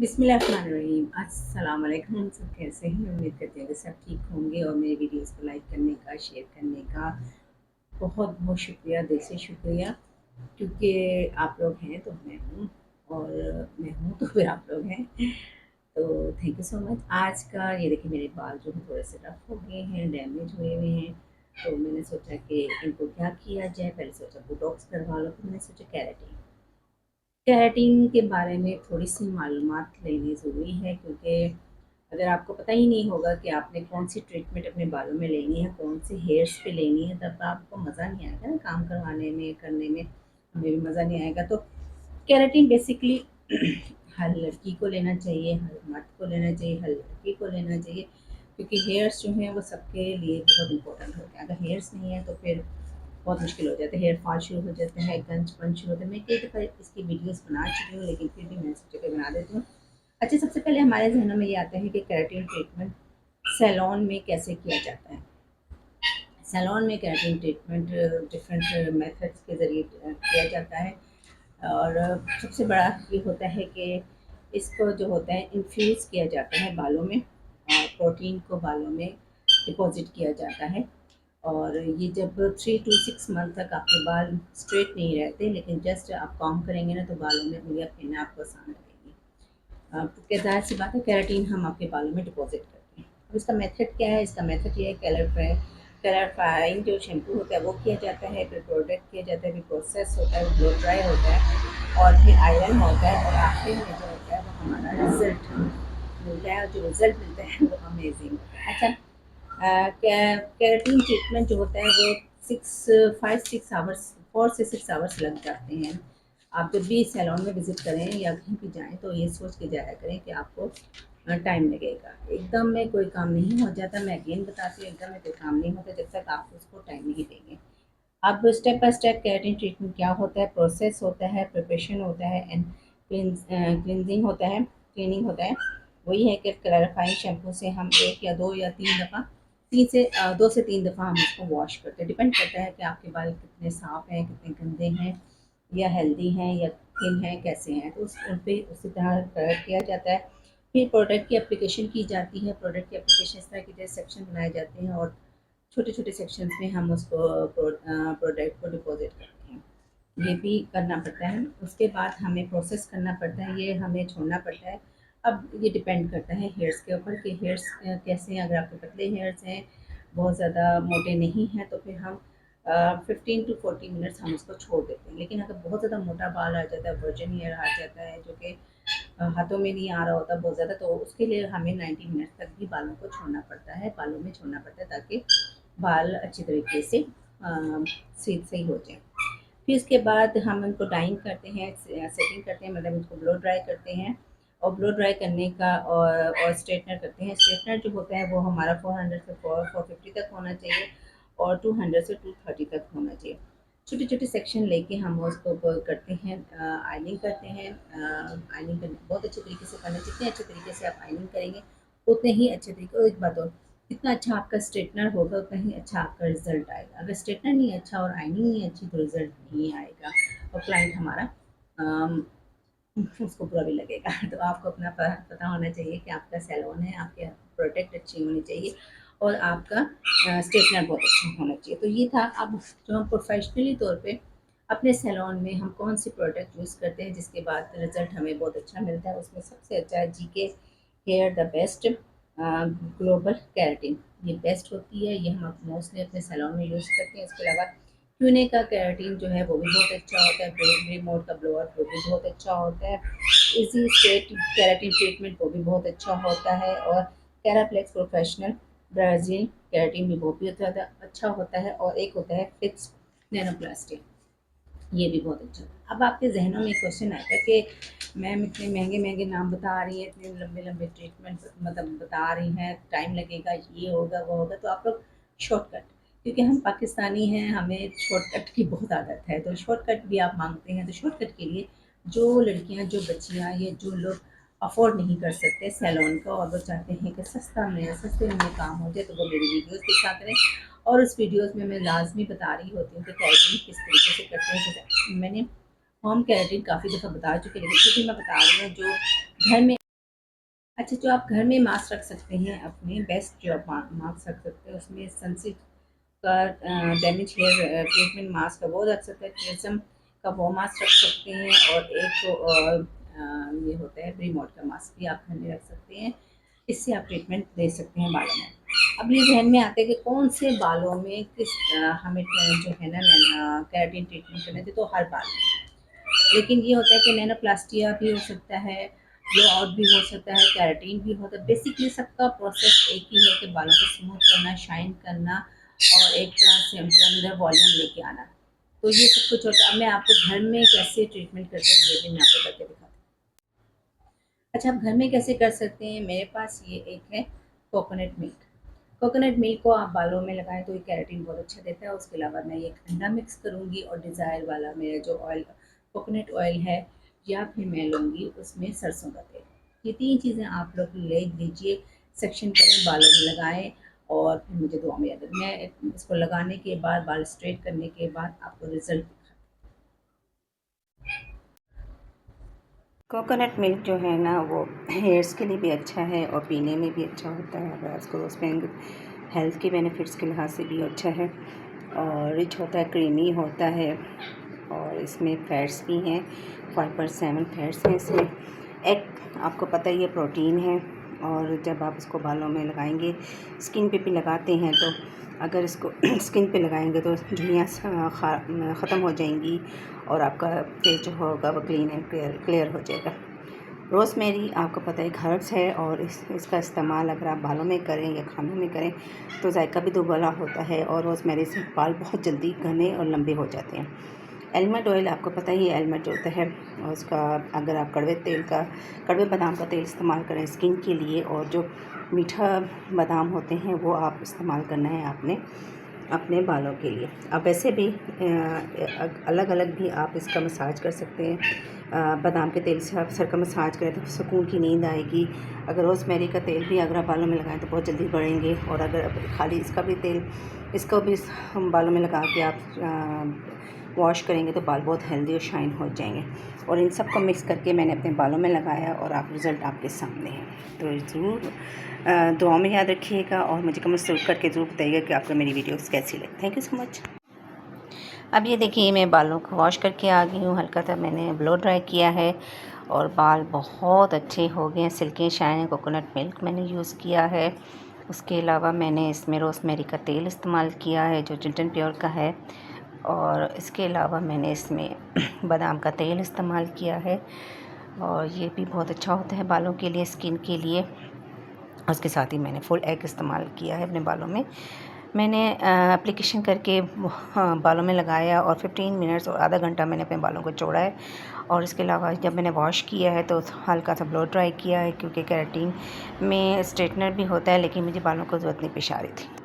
बिस्मिल्लाहिर्रहमानिर्रहीम। अस्सलाम वालेकुम। सब कैसे हैं? उम्मीद करते हैं कि सब ठीक होंगे। और मेरे वीडियोस को लाइक करने का, शेयर करने का बहुत बहुत शुक्रिया, दिल से शुक्रिया। क्योंकि आप लोग हैं तो मैं हूँ, और मैं हूँ तो फिर आप लोग हैं। तो थैंक यू सो मच। आज का ये देखिए, मेरे बाल जो है थोड़े से रफ हो गए हैं, डैमेज हुए हुए हैं। तो मैंने सोचा कि इनको क्या किया जाए। पहले सोचा बोटॉक्स करवा लो, तो मैंने सोचा केराटिन केराटिन के बारे में थोड़ी सी मालूमात लेनी ज़रूरी है। क्योंकि अगर आपको पता ही नहीं होगा कि आपने कौन सी ट्रीटमेंट अपने बालों में लेनी है, कौन से हेयर्स पे लेनी है, तब आपको मज़ा नहीं आएगा ना काम करवाने में, करने में हमें भी मज़ा नहीं आएगा। तो केराटिन बेसिकली हर लड़की को लेना चाहिए, हर मर्द को लेना चाहिए, हर लड़की को लेना चाहिए। क्योंकि हेयर्स जो हैं वो सबके लिए बहुत इंपॉर्टेंट होते हैं। अगर हेयर्स नहीं है तो फिर बहुत मुश्किल हो जाता है, हेयर फॉल शुरू हो जाता है, गंजपन शुरू होता है। मैं कई दफ़ा इसकी वीडियोस बना चुकी हूँ, लेकिन फिर भी मैं सोचा कि बना देती हूँ। अच्छा, सबसे पहले हमारे ज़हनों में ये आता है कि केराटिन ट्रीटमेंट सैलून में कैसे किया जाता है। सैलून में केराटिन ट्रीटमेंट डिफरेंट मेथड्स के ज़रिए किया जाता है। और सबसे बड़ा ये होता है कि इसको जो होता है इन्फ्यूज़ किया जाता है बालों में, और प्रोटीन को बालों में डिपॉज़िट किया जाता है। और ये जब 3 टू 6 मंथ तक आपके बाल स्ट्रेट नहीं रहते, लेकिन जस्ट आप काम करेंगे ना तो बालों में उंगलियां फेरना आपको आसान लगेगी। तो ज़ाहिर सी बात है, केराटिन हम आपके बालों में डिपॉजिट करते हैं। अब इसका मेथड क्या है? इसका मेथड ये है, कलरफाइंग जो शैम्पू होता है वो किया जाता है, फिर प्रोडक्ट किया जाता है, फिर प्रोसेस होता है, ब्लो ड्राई होता है, और फिर आयरन होता है, और आखिर में जो होता है वो हमारा रिजल्ट मिलता है। और जो रिजल्ट मिलता है वो अमेजिंग होता है। अच्छा, केराटिन ट्रीटमेंट जो होता है वो 4 से 6 आवर्स लग जाते हैं। आप जब भी सैलून में विज़िट करें या कहीं भी जाएँ तो ये सोच के जाया करें कि आपको टाइम लगेगा। एकदम में कोई काम नहीं हो जाता। मैं अगेन बताती हूँ, एकदम में कोई काम नहीं होता जब तक आप उसको टाइम नहीं देंगे। अब step by step keratin treatment क्या होता है, प्रोसेस होता है, प्रिपरेशन होता है, एंड क्लिनजिंग होता है, क्लीनिंग होता है। वही है कि क्लैरिफाइंग शैम्पू से हम 1 या 2 या 3 दफ़ा 2 से 3 दफ़ा हम उसको वॉश करते हैं। डिपेंड करता है कि आपके बाल कितने साफ़ हैं, कितने गंदे हैं, या हेल्दी हैं या थिन हैं, कैसे हैं। तो उन पे उसी तरह करेक्ट किया जाता है। फिर प्रोडक्ट की एप्लीकेशन की जाती है। प्रोडक्ट की एप्लीकेशन इस तरह की जैसे सेक्शन बनाए जाते हैं, और छोटे छोटे सेक्शंस में हम उसको प्रोडक्ट को डिपॉजिट करते हैं। ये भी करना पड़ता है। उसके बाद हमें प्रोसेस करना पड़ता है, ये हमें छोड़ना पड़ता है। अब ये डिपेंड करता है हेयर्स के ऊपर कि हेयर्स कैसे हैं। अगर आपके पतले हेयर्स हैं, बहुत ज़्यादा मोटे नहीं हैं, तो फिर हम 15 टू 40 मिनट्स हम उसको छोड़ देते हैं। लेकिन अगर बहुत ज़्यादा मोटा बाल आ जाता है, वर्जिन हेयर आ जाता है, जो कि हाथों में नहीं आ रहा होता बहुत ज़्यादा, तो उसके लिए हमें 90 मिनट तक भी बालों को छोड़ना पड़ता है, बालों में छोड़ना पड़ता है, ताकि बाल अच्छी तरीके से सही हो जाए। फिर इसके बाद हम उनको डाइंग करते हैं, सेटिंग करते हैं, मतलब उसको ब्लो ड्राई करते हैं। और ब्लो ड्राई करने का और स्ट्रेटनर करते हैं। स्ट्रेटनर जो होता है वो हमारा 400 से 450 तक होना चाहिए, और 200 से 230 तक होना चाहिए। छोटे छोटे सेक्शन लेके हम उसको करते हैं, आयनिंग करते हैं। आयनिंग करने बहुत अच्छे तरीके से करना, जितने अच्छे तरीके से आप आयनिंग करेंगे उतने ही अच्छे तरीके। और एक बात और, जितना अच्छा आपका स्ट्रेटनर होगा उतना ही अच्छा आपका रिजल्ट आएगा। अगर स्ट्रेटनर नहीं अच्छा और आयनिंग नहीं अच्छी तो रिजल्ट नहीं आएगा, और क्लाइंट हमारा उसको बुरा भी लगेगा। तो आपको अपना पता होना चाहिए कि आपका सैलून है, आपके प्रोडक्ट अच्छी होनी चाहिए, और आपका स्ट्रेटनर बहुत अच्छा होना चाहिए। तो ये था। अब जो हम प्रोफेशनली तौर पे अपने सैलून में हम कौन सी प्रोडक्ट यूज़ करते हैं जिसके बाद रिज़ल्ट हमें बहुत अच्छा मिलता है, उसमें सबसे अच्छा है GK hair the best global keratin. ये बेस्ट होती है, ये हम मोस्टली अपने सैलून में यूज़ करते हैं। इसके अलावा क्यूने का केराटिन जो है वो भी बहुत अच्छा होता है। ब्रेन मोड का ब्लोअर वो भी बहुत अच्छा होता है। इजी स्टेट केराटिन ट्रीटमेंट वो भी बहुत अच्छा होता है। और कैराप्लेक्स प्रोफेशनल ब्राज़ील केराटिन भी बहुत ज़्यादा अच्छा होता है। और एक होता है फिक्स नैनोप्लास्टिक, ये भी बहुत अच्छा था। अब आपके ज़हनों में क्वेश्चन आएगा कि मैम इतने महंगे-महंगे नाम बता रही हैं, इतने लंबे-लंबे ट्रीटमेंट मतलब बता रही हैं, टाइम लगेगा, ये होगा, वो होगा। तो आप लोग शॉर्टकट, क्योंकि हम पाकिस्तानी हैं, हमें शॉर्टकट की बहुत आदत है, तो शॉर्टकट भी आप माँगते हैं। तो शॉर्टकट के लिए जो लड़कियाँ, जो बच्चियाँ, या जो लोग अफ़ोर्ड नहीं कर सकते सैलून का, और वो चाहते हैं कि सस्ते में काम हो जाए, तो वो मेरी वीडियोज़ के साथ रहें। और उस वीडियोज़ में मैं लाज़मी बता रही होती हूँ कि केराटिन किस तरीके से करते हैं। जैसे मैंने होम केराटिन काफ़ी दफ़ा बता चुकी हूँ, लेकिन फिर भी मैं बता रही हूँ। जो घर में अच्छा, जो आप घर में मास्क रख सकते हैं अपने, बेस्ट जो आप मास्क रख सकते हैं उसमें सनसिल्क का डैमेज हेयर ट्रीटमेंट मास्क है वो रख सकते हैं, ट्रेसम का वो मास्क रख सकते हैं, और एक तो और ये होता है ब्रीमोट का मास्क भी आप घर में रख सकते हैं। इससे आप ट्रीटमेंट दे सकते हैं बालों में। अब ये ज़हन में आता है कि कौन से बालों में किस हमें जो है ना केराटिन ट्रीटमेंट करना चाहिए, तो हर बाल में। लेकिन ये होता है कि नैनोप्लास्टिया भी हो सकता है, ग्लो आउट भी हो सकता है, केराटिन भी होता है। बेसिकली सबका प्रोसेस एक ही है कि बालों को स्मूथ करना, शाइन करना और एक तरह से उनके अंदर वॉल्यूम लेके आना। तो ये सब कुछ होता है। अब मैं आपको घर में कैसे ट्रीटमेंट करते हैं ये भी मैं आपको करके दिखाती हूँ। अच्छा, आप घर में कैसे कर सकते हैं? मेरे पास ये एक है कोकोनट मिल्क। कोकोनट मिल्क को आप बालों में लगाएं तो ये केराटिन बहुत अच्छा देता है। उसके अलावा मैं ये ठंडा मिक्स करूँगी और डिज़ायर वाला मेरा जो ऑयल कोकोनट ऑयल है, या फिर मैं लूँगी उसमें सरसों का तेल। ये तीन चीज़ें आप लोग ले लीजिए, सेक्शन करें, बालों में लगाएं और फिर मुझे दुआ में याद रखें। मैं इसको लगाने के बाद, बाल स्ट्रेट करने के बाद आपको रिजल्ट। कोकोनट मिल्क जो है ना वो हेयर्स के लिए भी अच्छा है और पीने में भी अच्छा होता है। अगर इसको रोज़ पिएंगे हेल्थ के बेनिफिट्स के लिहाज से भी अच्छा है और रिच होता है, क्रीमी होता है और इसमें फैट्स भी हैं, 5.7 फैट्स हैं इसमें। एग आपको पता ही है प्रोटीन है, और जब आप इसको बालों में लगाएंगे, स्किन पे भी लगाते हैं, तो अगर इसको स्किन पे लगाएंगे तो झुर्रियाँ ख़त्म हो जाएंगी और आपका फेस जो होगा वो क्लीन एंड क्लियर हो जाएगा। रोज़मेरी आपको पता है हर्ब्स है और इसका इस्तेमाल अगर आप बालों में करें या खानों में करें तो जायका भी दोबारा होता है और रोज़मेरी से बाल बहुत जल्दी घने और लंबे हो जाते हैं। एलमंड ऑयल आपको पता ही है, एलमंड जो होता है, और उसका अगर आप कड़वे बादाम का तेल इस्तेमाल करें स्किन के लिए, और जो मीठा बादाम होते हैं वो आप इस्तेमाल करना है आपने अपने बालों के लिए। अब वैसे भी अलग अलग भी आप इसका मसाज कर सकते हैं। बादाम के तेल से आप सर का मसाज करें तो सुकून की नींद आएगी। अगर रोज़मेरी का तेल भी अगर आप बालों में लगाएं तो बहुत जल्दी बढ़ेंगे, और अगर खाली इसको भी हम बालों में लगा के आप वॉश करेंगे तो बाल बहुत हेल्दी और शाइन हो जाएंगे। और इन सब को मिक्स करके मैंने अपने बालों में लगाया और आप रिज़ल्ट आपके सामने हैं। तो ज़रूर दुआ में याद रखिएगा और मुझे कमेंट ज़रूर करके ज़रूर बताइएगा कि आपको मेरी वीडियोस कैसी लगी। Thank you so much. अब ये देखिए मैं बालों को वॉश करके आ गई हूँ, हल्का सा मैंने ब्लो ड्राई किया है और बाल बहुत अच्छे हो गए हैं, सिल्की शाइन। कोकोनट मिल्क मैंने यूज़ किया है, उसके अलावा मैंने इसमें रोज़मेरी का तेल इस्तेमाल किया है जो जिल्टन प्योर का है, और इसके अलावा मैंने इसमें बादाम का तेल इस्तेमाल किया है और ये भी बहुत अच्छा होता है बालों के लिए, स्किन के लिए। उसके साथ ही मैंने फुल एग इस्तेमाल किया है अपने बालों में। मैंने एप्लीकेशन करके बालों में लगाया और 15 मिनट्स और आधा घंटा मैंने अपने बालों को छोड़ा है। और इसके अलावा जब मैंने वॉश किया है तो हल्का सा ब्लो ड्राई किया है, क्योंकि केराटिन में स्ट्रेटनर भी होता है, लेकिन मुझे बालों को ज़रूरत नहीं पेश आ रही थी।